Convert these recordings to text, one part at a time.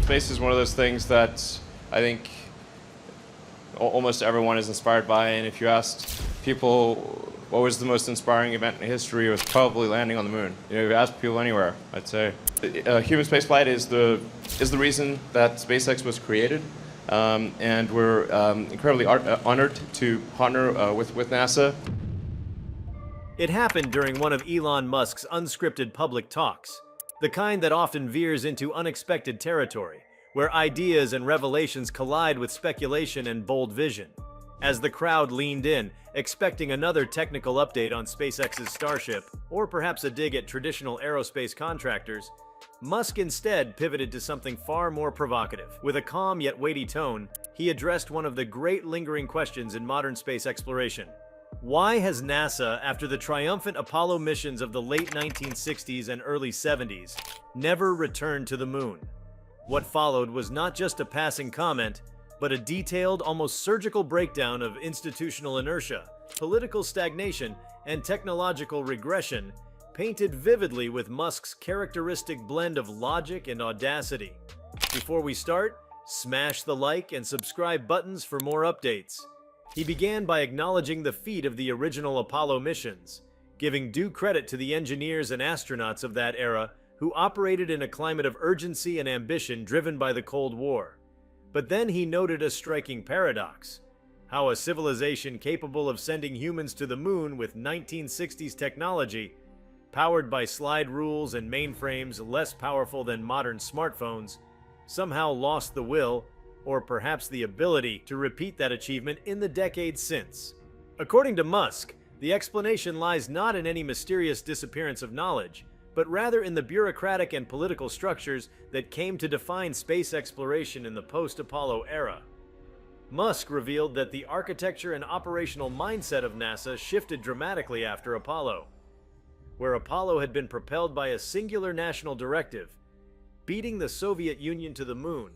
Space is one of those things that I think almost everyone is inspired by, and if you asked people what was the most inspiring event in history, it was probably landing on the moon. You know, if you ask people anywhere, I'd say human spaceflight is the reason that SpaceX was created, and we're incredibly honored to partner with NASA. It happened during one of Elon Musk's unscripted public talks, the kind that often veers into unexpected territory, where ideas and revelations collide with speculation and bold vision. As the crowd leaned in, expecting another technical update on SpaceX's Starship, or perhaps a dig at traditional aerospace contractors, Musk instead pivoted to something far more provocative. With a calm yet weighty tone, he addressed one of the great lingering questions in modern space exploration. Why has NASA, after the triumphant Apollo missions of the late 1960s and early 70s, never returned to the moon? What followed was not just a passing comment, but a detailed, almost surgical breakdown of institutional inertia, political stagnation, and technological regression, painted vividly with Musk's characteristic blend of logic and audacity. Before we start, smash the like and subscribe buttons for more updates. He began by acknowledging the feat of the original Apollo missions, giving due credit to the engineers and astronauts of that era who operated in a climate of urgency and ambition driven by the Cold War. But then he noted a striking paradox: how a civilization capable of sending humans to the moon with 1960s technology, powered by slide rules and mainframes less powerful than modern smartphones, somehow lost the will, or perhaps the ability, to repeat that achievement in the decades since. According to Musk, the explanation lies not in any mysterious disappearance of knowledge, but rather in the bureaucratic and political structures that came to define space exploration in the post-Apollo era. Musk revealed that the architecture and operational mindset of NASA shifted dramatically after Apollo. Where Apollo had been propelled by a singular national directive, beating the Soviet Union to the moon,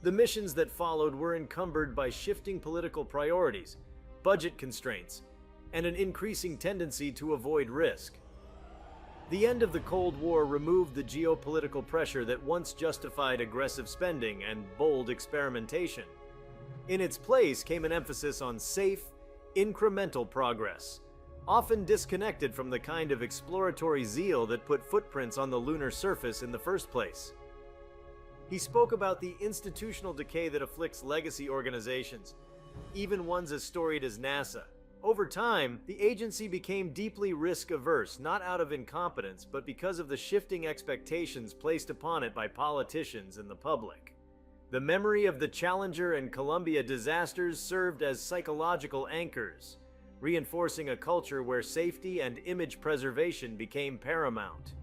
the missions that followed were encumbered by shifting political priorities, budget constraints, and an increasing tendency to avoid risk. The end of the Cold War removed the geopolitical pressure that once justified aggressive spending and bold experimentation. In its place came an emphasis on safe, incremental progress, often disconnected from the kind of exploratory zeal that put footprints on the lunar surface in the first place. He spoke about the institutional decay that afflicts legacy organizations, even ones as storied as NASA. Over time, the agency became deeply risk-averse, not out of incompetence, but because of the shifting expectations placed upon it by politicians and the public. The memory of the Challenger and Columbia disasters served as psychological anchors, reinforcing a culture where safety and image preservation became paramount.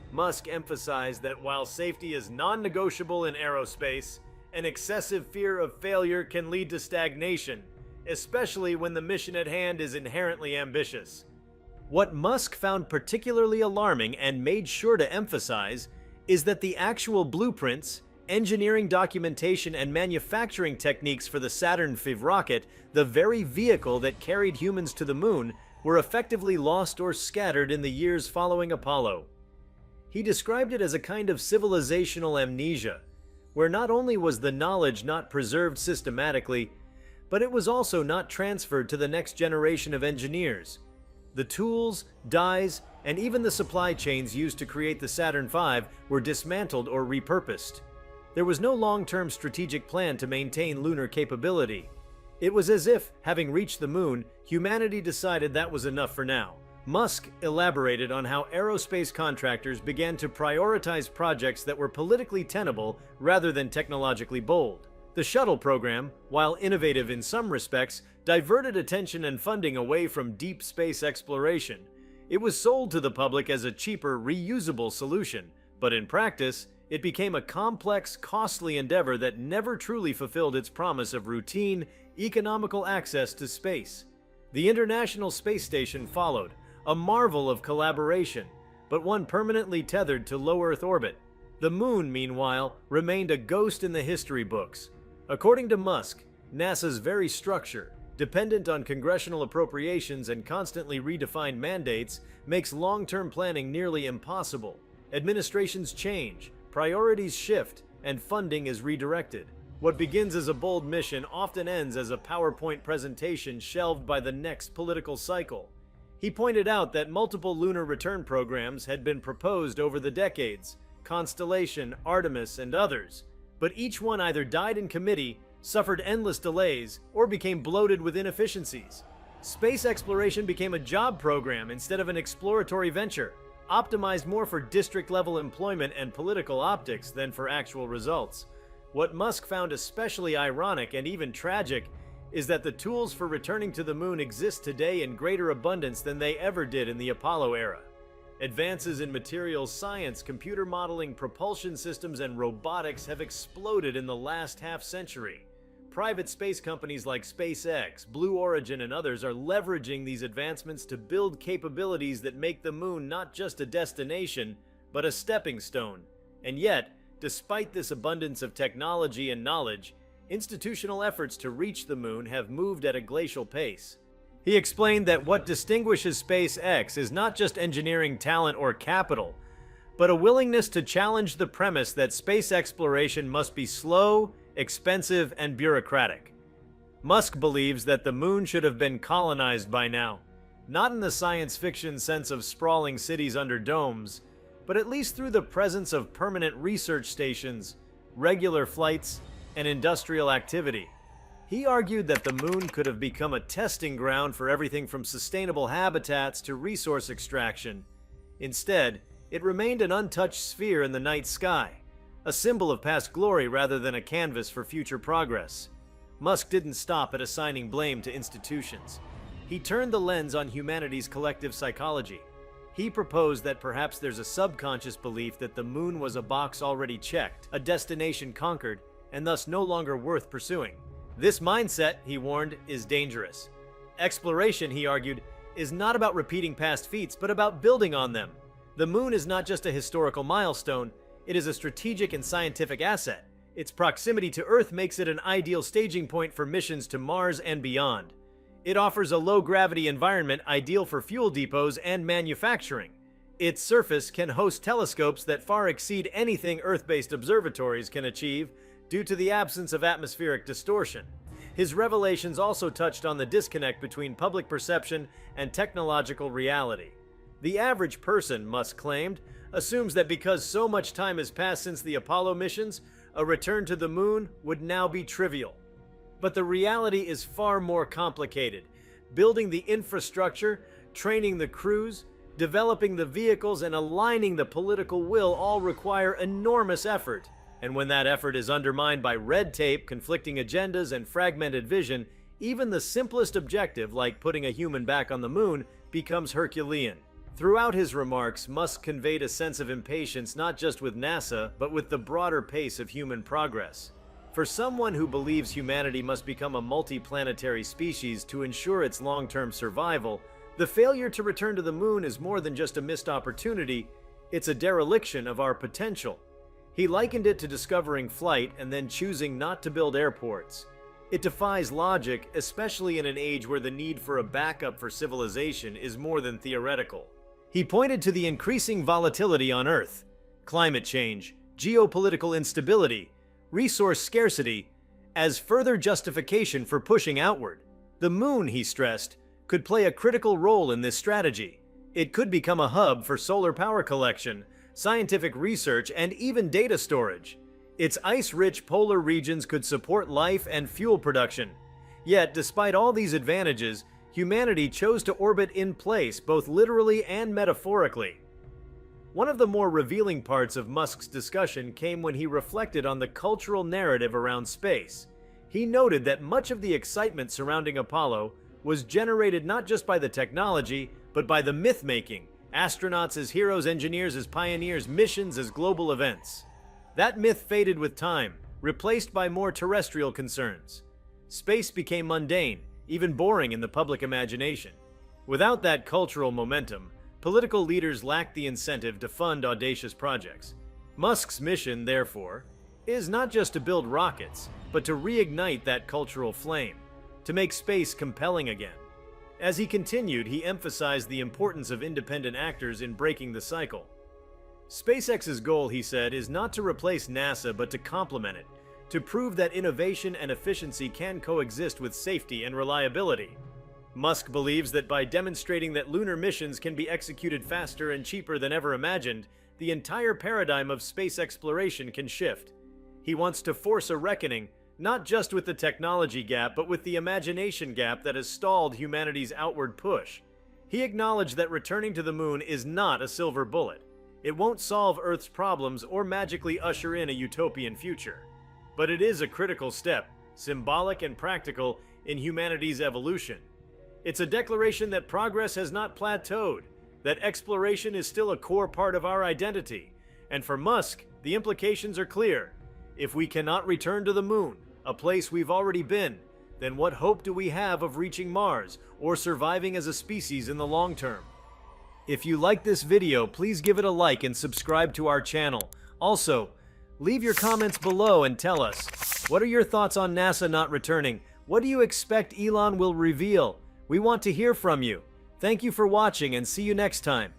Musk emphasized that while safety is non-negotiable in aerospace, an excessive fear of failure can lead to stagnation, especially when the mission at hand is inherently ambitious. What Musk found particularly alarming and made sure to emphasize is that the actual blueprints, engineering documentation, and manufacturing techniques for the Saturn V rocket, the very vehicle that carried humans to the moon, were effectively lost or scattered in the years following Apollo. He described it as a kind of civilizational amnesia, where not only was the knowledge not preserved systematically, but it was also not transferred to the next generation of engineers. The tools, dies, and even the supply chains used to create the Saturn V were dismantled or repurposed. There was no long-term strategic plan to maintain lunar capability. It was as if, having reached the moon, humanity decided that was enough for now. Musk elaborated on how aerospace contractors began to prioritize projects that were politically tenable rather than technologically bold. The shuttle program, while innovative in some respects, diverted attention and funding away from deep space exploration. It was sold to the public as a cheaper, reusable solution, but in practice, it became a complex, costly endeavor that never truly fulfilled its promise of routine, economical access to space. The International Space Station followed, a marvel of collaboration, but one permanently tethered to low Earth orbit. The moon, meanwhile, remained a ghost in the history books. According to Musk, NASA's very structure, dependent on congressional appropriations and constantly redefined mandates, makes long-term planning nearly impossible. Administrations change, priorities shift, and funding is redirected. What begins as a bold mission often ends as a PowerPoint presentation shelved by the next political cycle. He pointed out that multiple lunar return programs had been proposed over the decades, Constellation, Artemis, and others, but each one either died in committee, suffered endless delays, or became bloated with inefficiencies. Space exploration became a job program instead of an exploratory venture, optimized more for district-level employment and political optics than for actual results. What Musk found especially ironic and even tragic is that the tools for returning to the moon exist today in greater abundance than they ever did in the Apollo era. Advances in materials science, computer modeling, propulsion systems, and robotics have exploded in the last half-century. Private space companies like SpaceX, Blue Origin, and others are leveraging these advancements to build capabilities that make the moon not just a destination, but a stepping stone. And yet, despite this abundance of technology and knowledge, institutional efforts to reach the moon have moved at a glacial pace. He explained that what distinguishes SpaceX is not just engineering talent or capital, but a willingness to challenge the premise that space exploration must be slow, expensive, and bureaucratic. Musk believes that the moon should have been colonized by now, not in the science fiction sense of sprawling cities under domes, but at least through the presence of permanent research stations, regular flights, and industrial activity. He argued that the moon could have become a testing ground for everything from sustainable habitats to resource extraction. Instead, it remained an untouched sphere in the night sky, a symbol of past glory rather than a canvas for future progress. Musk didn't stop at assigning blame to institutions. He turned the lens on humanity's collective psychology. He proposed that perhaps there's a subconscious belief that the moon was a box already checked, a destination conquered, and thus no longer worth pursuing. This mindset, he warned, is dangerous. Exploration, he argued, is not about repeating past feats, but about building on them. The moon is not just a historical milestone, it is a strategic and scientific asset. Its proximity to Earth makes it an ideal staging point for missions to Mars and beyond. It offers a low-gravity environment ideal for fuel depots and manufacturing. Its surface can host telescopes that far exceed anything Earth-based observatories can achieve due to the absence of atmospheric distortion. His revelations also touched on the disconnect between public perception and technological reality. The average person, Musk claimed, assumes that because so much time has passed since the Apollo missions, a return to the moon would now be trivial. But the reality is far more complicated. Building the infrastructure, training the crews, developing the vehicles, and aligning the political will all require enormous effort. And when that effort is undermined by red tape, conflicting agendas, and fragmented vision, even the simplest objective, like putting a human back on the moon, becomes Herculean. Throughout his remarks, Musk conveyed a sense of impatience not just with NASA, but with the broader pace of human progress. For someone who believes humanity must become a multi-planetary species to ensure its long-term survival, the failure to return to the moon is more than just a missed opportunity, it's a dereliction of our potential. He likened it to discovering flight and then choosing not to build airports. It defies logic, especially in an age where the need for a backup for civilization is more than theoretical. He pointed to the increasing volatility on Earth, climate change, geopolitical instability, resource scarcity, as further justification for pushing outward. The moon, he stressed, could play a critical role in this strategy. It could become a hub for solar power collection, scientific research, and even data storage. Its ice-rich polar regions could support life and fuel production. Yet, despite all these advantages, humanity chose to orbit in place, both literally and metaphorically. One of the more revealing parts of Musk's discussion came when he reflected on the cultural narrative around space. He noted that much of the excitement surrounding Apollo was generated not just by the technology, but by the myth-making, astronauts as heroes, engineers as pioneers, missions as global events. That myth faded with time, replaced by more terrestrial concerns. Space became mundane, even boring in the public imagination. Without that cultural momentum, political leaders lacked the incentive to fund audacious projects. Musk's mission, therefore, is not just to build rockets, but to reignite that cultural flame, to make space compelling again. As he continued, he emphasized the importance of independent actors in breaking the cycle. SpaceX's goal, he said, is not to replace NASA but to complement it, to prove that innovation and efficiency can coexist with safety and reliability. Musk believes that by demonstrating that lunar missions can be executed faster and cheaper than ever imagined, the entire paradigm of space exploration can shift. He wants to force a reckoning, not just with the technology gap, but with the imagination gap that has stalled humanity's outward push. He acknowledged that returning to the moon is not a silver bullet. It won't solve Earth's problems or magically usher in a utopian future. But it is a critical step, symbolic and practical, in humanity's evolution. It's a declaration that progress has not plateaued, that exploration is still a core part of our identity. And for Musk, the implications are clear. If we cannot return to the moon, a place we've already been, then what hope do we have of reaching Mars or surviving as a species in the long term? If you like this video, please give it a like and subscribe to our channel. Also, leave your comments below and tell us, what are your thoughts on NASA not returning? What do you expect Elon will reveal? We want to hear from you. Thank you for watching and see you next time.